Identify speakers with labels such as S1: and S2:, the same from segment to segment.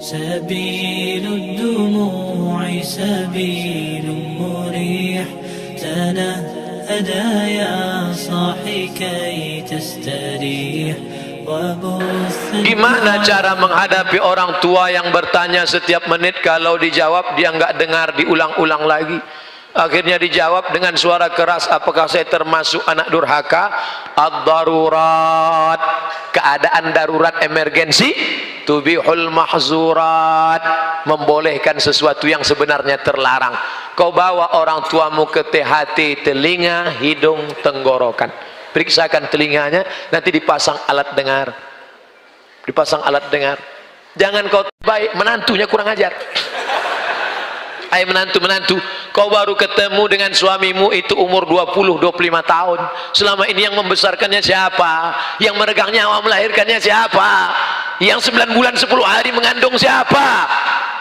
S1: سبيل الدموع سبيل مريح تنهدى يا صاحي كي تستريح.
S2: Gimana cara menghadapi orang tua yang bertanya setiap menit, kalau dijawab dia nggak dengar, diulang-ulang lagi. Akhirnya dijawab dengan suara keras, apakah saya termasuk anak durhaka? Ad-darurat, keadaan darurat, emergensi, tubihul mahzurat, membolehkan sesuatu yang sebenarnya terlarang. Kau bawa orang tuamu ke THT, telinga, hidung, tenggorokan, periksakan telinganya, nanti dipasang alat dengar, dipasang alat dengar. Jangan kau baik, menantunya kurang ajar. Hai menantu, kau baru ketemu dengan suamimu itu umur 20-25 tahun. Selama ini yang membesarkannya siapa? Yang meregang nyawa melahirkannya siapa? Yang 9 bulan 10 hari mengandung siapa?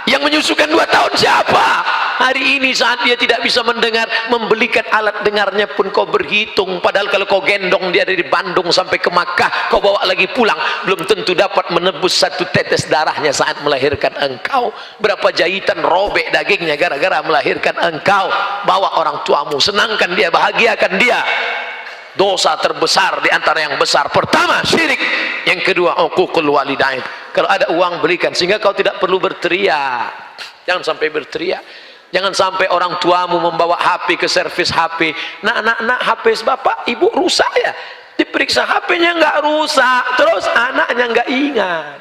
S2: Yang menyusukan 2 tahun siapa? Hari ini saat dia tidak bisa mendengar, membelikan alat dengarnya pun kau berhitung. Padahal kalau kau gendong dia dari Bandung sampai ke Makkah, kau bawa lagi pulang, belum tentu dapat menebus 1 tetes darahnya saat melahirkan engkau. Berapa jahitan robek dagingnya gara-gara melahirkan engkau. Bawa orang tuamu, senangkan dia, bahagiakan dia. Dosa terbesar di antara yang besar, pertama syirik, yang kedua uququl walidain. Kalau ada uang belikan, sehingga kau tidak perlu berteriak. Jangan sampai berteriak. Jangan sampai orang tuamu membawa HP ke servis HP. Nak, HP bapak ibu rusak ya? Diperiksa HP-nya nggak rusak, terus anaknya nggak ingat,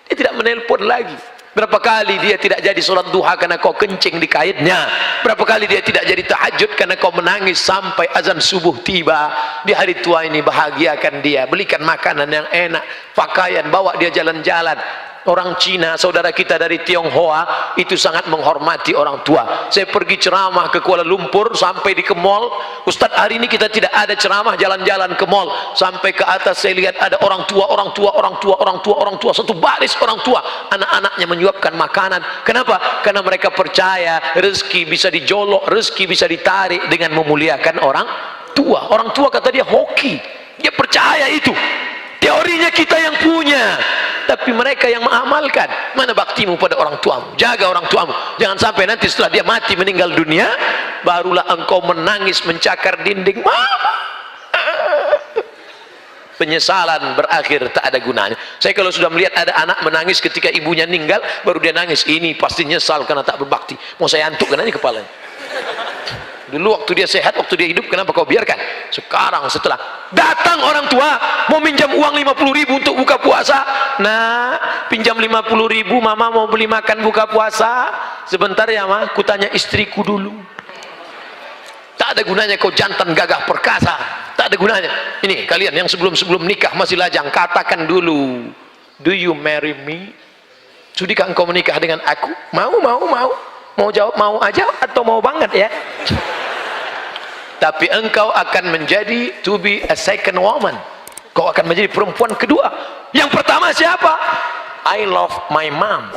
S2: dia tidak menelpon lagi. Berapa kali dia tidak jadi sholat duha karena kau kencing di kaitnya. Berapa kali dia tidak jadi tahajud karena kau menangis sampai azan subuh tiba. Di hari tua ini bahagiakan dia, belikan makanan yang enak, pakaian, bawa dia jalan-jalan. Orang Cina, saudara kita dari Tionghoa, itu sangat menghormati orang tua. Saya pergi ceramah ke Kuala Lumpur, sampai di ke mall, Ustadz hari ini kita tidak ada ceramah, jalan-jalan ke mall. Sampai ke atas saya lihat ada orang tua, satu baris orang tua, anak-anaknya menyuapkan makanan. Kenapa? Karena mereka percaya rezeki bisa dijolok, rezeki bisa ditarik dengan memuliakan orang tua. Orang tua kata dia hoki, dia percaya itu. Teorinya kita yang punya, tapi mereka yang mengamalkan. Mana baktimu pada orang tuamu? Jaga orang tuamu. Jangan sampai nanti setelah dia mati meninggal dunia, barulah engkau menangis mencakar dinding. Mama, penyesalan berakhir tak ada gunanya. Saya kalau sudah melihat ada anak menangis ketika ibunya meninggal, baru dia nangis, ini pasti nyesal karena tak berbakti. Mau saya antukkan aja kepalanya. Dulu waktu dia sehat, waktu dia hidup, kenapa kau biarkan? Sekarang setelah datang orang tua mau minjam uang 50.000 untuk buka puasa. Nah, pinjam 50.000, mama mau beli makan buka puasa. Sebentar ya ma, kutanya istriku dulu. Tak ada gunanya kau jantan gagah perkasa, tak ada gunanya. Ini kalian yang sebelum nikah masih lajang, katakan dulu, do you marry me? Sudikah engkau menikah dengan aku? Mau jawab mau aja atau mau banget ya? Tapi engkau akan menjadi to be a second woman. Kau akan menjadi perempuan kedua. Yang pertama siapa? I love my mom.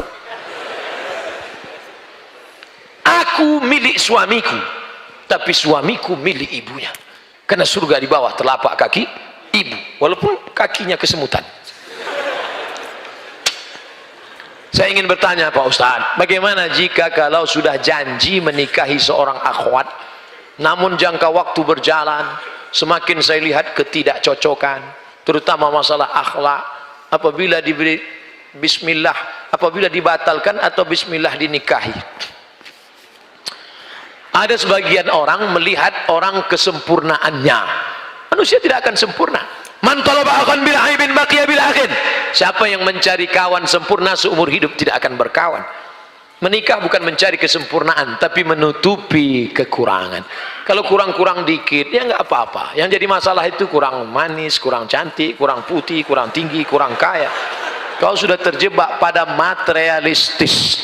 S2: Aku milik suamiku, tapi suamiku milik ibunya. Karena surga di bawah telapak kaki ibu, walaupun kakinya kesemutan. Saya ingin bertanya Pak Ustadz, bagaimana jika kalau sudah janji menikahi seorang akhwat, namun jangka waktu berjalan, semakin saya lihat ketidakcocokan, terutama masalah akhlak, apabila diberi bismillah, apabila dibatalkan atau bismillah dinikahi. Ada sebagian orang melihat orang kesempurnaannya. Manusia tidak akan sempurna. Man talaba akhan bil aibin baqiya bil akhin. Siapa yang mencari kawan sempurna seumur hidup tidak akan berkawan. Menikah bukan mencari kesempurnaan, tapi menutupi kekurangan. Kalau kurang-kurang dikit, ya nggak apa-apa. Yang jadi masalah itu kurang manis, kurang cantik, kurang putih, kurang tinggi, kurang kaya. Kau sudah terjebak pada materialistis.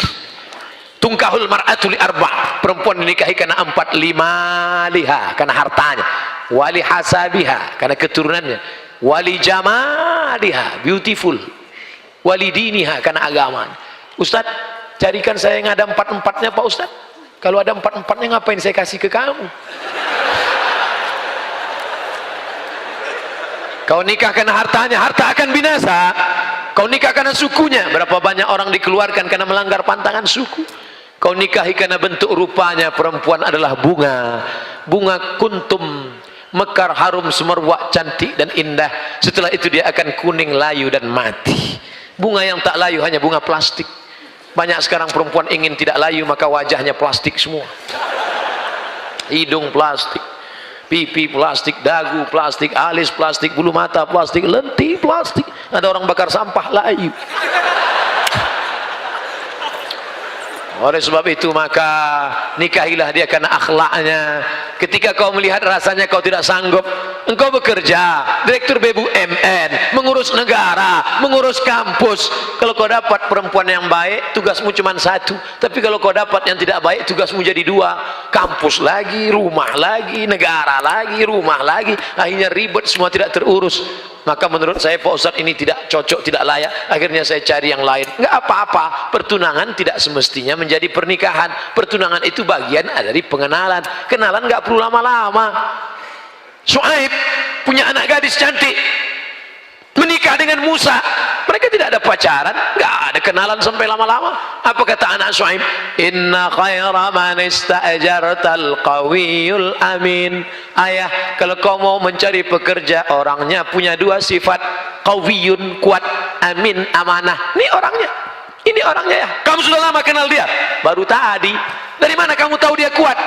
S2: Tungkahul mar'atu li arba'. Perempuan dinikahi karena 4, 5 liha, karena hartanya. Wali hasabiha, karena keturunannya. Wali jamaliha, beautiful. Wali diniha, karena agama. Ustadz, carikan saya yang ada 4-4-nya Pak Ustadz. Kalau ada 4-4-nya ngapain saya kasih ke kamu? Kau nikah karena hartanya, harta akan binasa. Kau nikah karena sukunya. Berapa banyak orang dikeluarkan karena melanggar pantangan suku. Kau nikahi karena bentuk rupanya. Perempuan adalah bunga. Bunga kuntum, mekar, harum, semerbak, cantik dan indah. Setelah itu dia akan kuning, layu dan mati. Bunga yang tak layu hanya bunga plastik. Banyak sekarang perempuan ingin tidak layu, maka wajahnya plastik semua. Hidung plastik, pipi plastik, dagu plastik, alis plastik, bulu mata plastik, lentik plastik. Ada orang bakar sampah layu. Oleh sebab itu maka nikahilah dia karena akhlaknya. Ketika kau melihat rasanya kau tidak sanggup, engkau bekerja direktur BUMN, mengurus negara, mengurus kampus. Kalau kau dapat perempuan yang baik, tugasmu cuma satu. Tapi kalau kau dapat yang tidak baik, tugasmu jadi dua. Kampus lagi, rumah lagi, negara lagi, rumah lagi. Akhirnya ribet, semua tidak terurus. Maka menurut saya Pak Ustadz ini tidak cocok, tidak layak. Akhirnya saya cari yang lain. Enggak apa-apa, pertunangan tidak semestinya menjadi pernikahan. Pertunangan itu bagian dari pengenalan. Kenalan enggak perlu lama-lama. Syuaib punya anak gadis cantik, menikah dengan Musa. Mereka tidak ada pacaran, enggak ada kenalan sampai lama-lama. Apa kata anak Syuaib? Inna khaira man ista'jartal qawiyul amin. Ayah, kalau kau mau mencari pekerja, orangnya punya dua sifat, qawiyun, kuat, amin, amanah. Ini orangnya, ini orangnya ya. Kamu sudah lama kenal dia? Baru tadi. Dari mana kamu tahu dia kuat?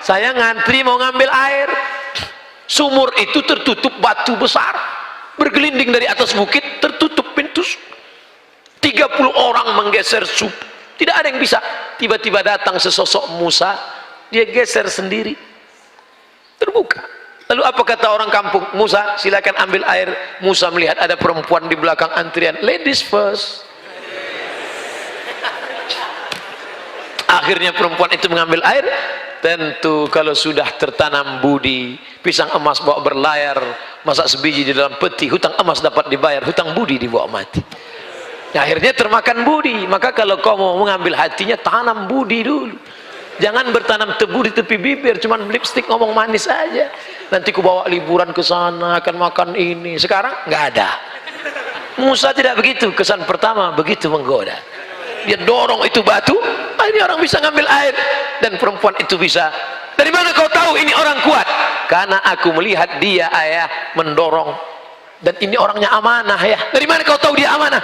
S2: Saya ngantri mau ngambil air. Sumur itu tertutup batu besar, bergelinding dari atas bukit, tertutup pintu. 30 orang menggeser sup, tidak ada yang bisa. Tiba-tiba datang sesosok Musa, dia geser sendiri, terbuka. Lalu apa kata orang kampung? Musa, silakan ambil air. Musa melihat ada perempuan di belakang antrian, ladies first. Akhirnya perempuan itu mengambil air. Tentu kalau sudah tertanam budi, pisang emas bawa berlayar, masak sebiji di dalam peti, hutang emas dapat dibayar, hutang budi dibawa mati. Ya, akhirnya termakan budi. Maka kalau kau mau mengambil hatinya, tanam budi dulu. Jangan bertanam tebu di tepi bibir, cuman lipstick ngomong manis aja. Nanti ku bawa liburan ke sana, akan makan ini. Sekarang nggak ada. Musa tidak begitu. Kesan pertama begitu menggoda. Dia dorong itu batu, ini orang bisa ngambil air. Dan perempuan itu bisa. Dari mana kau tahu ini orang kuat? Karena aku melihat dia, ayah, mendorong. Dan ini orangnya amanah ya. Dari mana kau tahu dia amanah?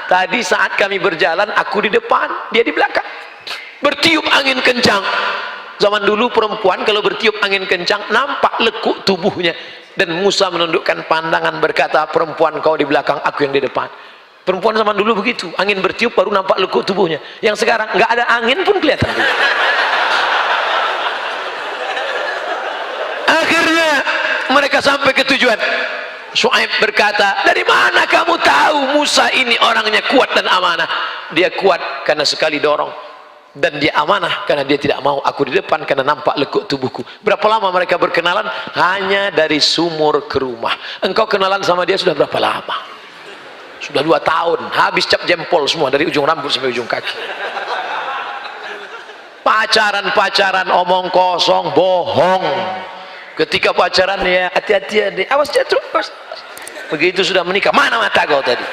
S2: Tadi saat kami berjalan, aku di depan, dia di belakang. Bertiup angin kencang. Zaman dulu perempuan kalau bertiup angin kencang, nampak lekuk tubuhnya. Dan Musa menundukkan pandangan berkata, perempuan kau di belakang, aku yang di depan. Perempuan zaman dulu begitu, angin bertiup baru nampak lekuk tubuhnya. Yang sekarang nggak ada angin pun kelihatan. Akhirnya mereka sampai ke tujuan. Syuaib berkata, dari mana kamu tahu Musa ini orangnya kuat dan amanah? Dia kuat karena sekali dorong, dan dia amanah karena dia tidak mau aku di depan karena nampak lekuk tubuhku. Berapa lama mereka berkenalan? Hanya dari sumur ke rumah. Engkau kenalan sama dia sudah berapa lama? Sudah 2 tahun, habis cap jempol semua dari ujung rambut sampai ujung kaki. Pacaran-pacaran omong kosong, bohong. Ketika pacaran ya hati-hati ya, awas jatuh. Begitu sudah menikah, mana mata kau tadi?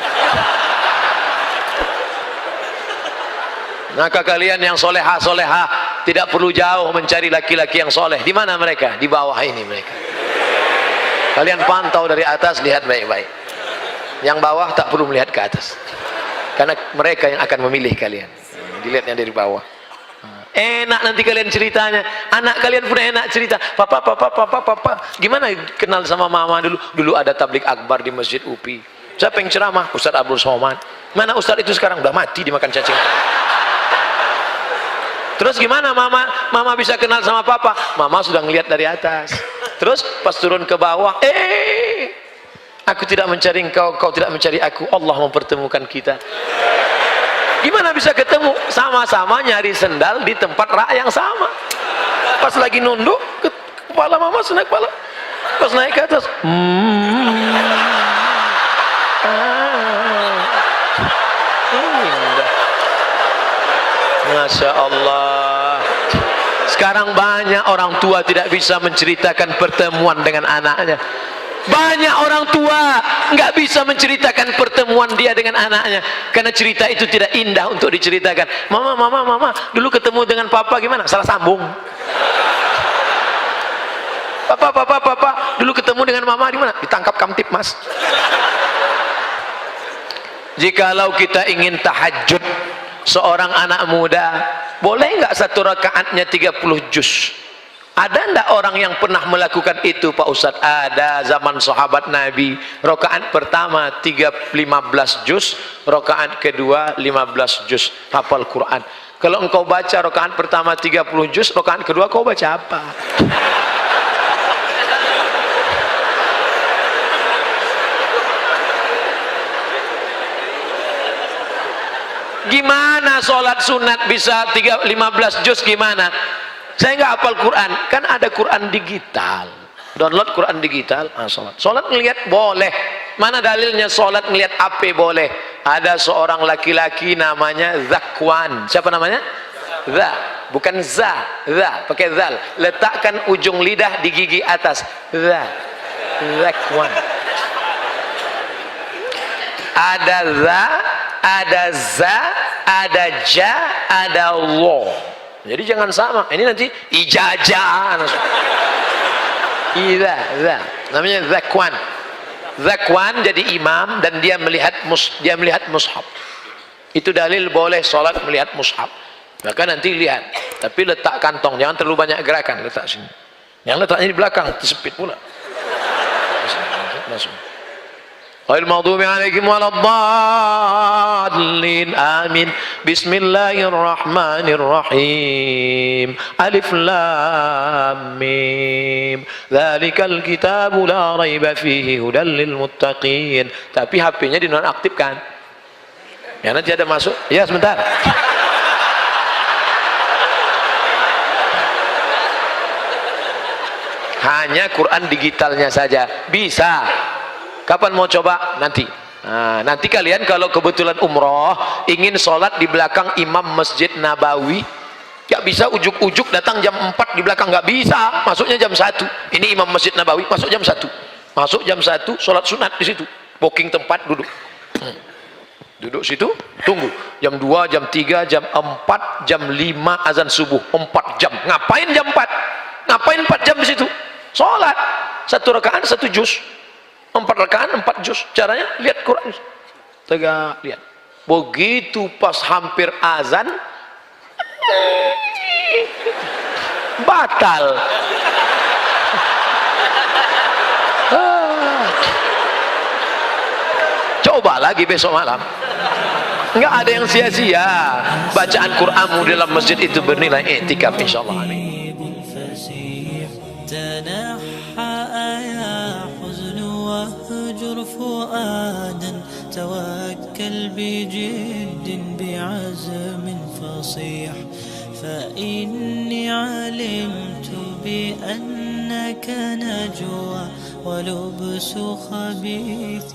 S2: Maka kalian yang soleha-soleha tidak perlu jauh mencari laki-laki yang soleh. Di mana mereka? Di bawah ini mereka. Kalian pantau dari atas, lihat baik-baik. Yang bawah tak perlu melihat ke atas, karena mereka yang akan memilih kalian. Dilihatnya dari bawah. Enak nanti kalian ceritanya. Anak kalian pun enak cerita. Papa. Gimana kenal sama mama dulu? Dulu ada tablik akbar di Masjid UPI. Siapa yang ceramah? Ustaz Abdul Somad. Mana Ustaz itu sekarang? Udah mati dimakan cacing. Terus gimana mama? Mama bisa kenal sama papa? Mama sudah ngelihat dari atas. Terus pas turun ke bawah, aku tidak mencari engkau, kau tidak mencari aku. Allah mempertemukan kita. Gimana bisa ketemu? Sama-sama nyari sendal di tempat rak yang sama. Pas lagi nunduk, kepala mama naik kepala. Pas naik ke atas, indah. Masya Allah. Sekarang banyak orang tua tidak bisa menceritakan pertemuan dengan anaknya. Banyak orang tua nggak bisa menceritakan pertemuan dia dengan anaknya karena cerita itu tidak indah untuk diceritakan. Mama, dulu ketemu dengan papa gimana? Salah sambung. Papa, dulu ketemu dengan mama di mana? Ditangkap kamtip, Mas. Jikalau kita ingin tahajud seorang anak muda, boleh nggak satu rakaatnya 30 juz? Ada ndak orang yang pernah melakukan itu, Pak Ustadz? Ada, zaman sahabat Nabi. Rakaat pertama 15 juz, rakaat kedua 15 juz hafal Quran. Kalau engkau baca rakaat pertama 30 juz, rakaat kedua kau baca apa? Gimana sholat sunat bisa 15 juz gimana? Saya nggak hafal Quran, kan ada Quran digital. Download Quran digital, sholat ngelihat boleh. Mana dalilnya sholat ngelihat apa boleh? Ada seorang laki-laki namanya Zakwan. Siapa namanya? Bukan za, pakai zal. Letakkan ujung lidah di gigi atas. Zakwan. Ada za, ada za, ada ja, ada lo. Jadi jangan sama. Ini nanti ijazah. Namanya Zakwan. Zakwan jadi imam dan dia melihat mushaf. Itu dalil boleh sholat melihat mushaf. Maka nanti lihat. Tapi letak kantong, jangan terlalu banyak gerakan. Letak sini. Yang letaknya di belakang, tersepit pula. Masuk. Ghairil maghdubi 'alaihim waladdallin. Amin. Bismillahirrahmanirrahim. Alif lam mim. Dzalikal kitabu la raiba fihi hudal lil muttaqin. Tapi HP-nya dinonaktifkan. Ya nanti ada masuk. Ya sebentar. Hanya Quran digitalnya saja bisa. Kapan mau coba? Nanti. Nah, nanti kalian kalau kebetulan umroh ingin sholat di belakang imam Masjid Nabawi, gak bisa ujuk-ujuk datang jam 4 di belakang, gak bisa. Masuknya jam 1. Ini imam Masjid Nabawi, masuk jam 1. Masuk jam 1, sholat sunat di situ. Booking tempat, duduk. Duduk situ, tunggu. Jam 2, jam 3, jam 4, jam 5 azan subuh. 4 jam. Ngapain jam 4? Ngapain 4 jam di situ? Sholat. 1 rakaat 1 juz. 4 rakaat 4 juz. Caranya lihat Quran. Tegak lihat. Begitu pas hampir azan batal. Coba lagi besok malam. Enggak ada yang sia-sia. Bacaan Quranmu dalam masjid itu bernilai i'tikaf insyaallah. Amin.
S1: واهجر فؤادا توكل بجد بعزم فصيح فإني علمت بأنك نجوى ولبس خبيث